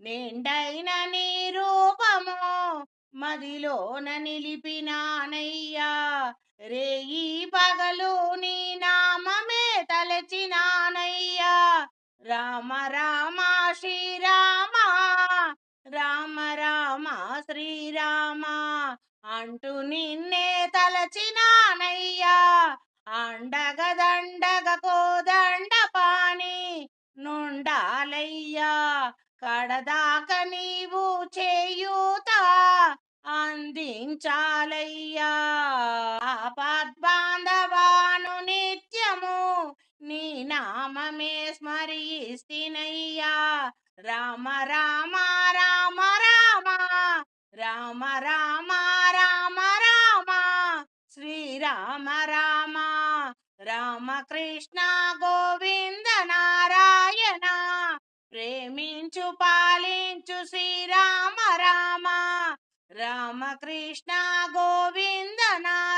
నిండైన నీ రూపము మదిలోన నిలిపినానయ్యా. రేయి పగలు నీ నామమే తలచినానయ్యా. రామ రామ శ్రీరామ, రామ రామ శ్రీరామ అంటూ నిన్నే తలచినానయ్యా. అండగ కోదండ పాని నుండాలయ్యా. కడదాక నీవు చేయూత అందించాలయ్యా. ఆపద్బాంధవాను నిత్యము నీ నామమే స్మరిస్తున్నయ్యా. రామ రామ రామ రామ, రామ రామ రామ రామ, శ్రీరామ రామ. రామకృష్ణ గోవింద నారాయణ, ప్రేమించు పాలించు శ్రీరామ రామ. రామకృష్ణ గోవింద నారాయణ.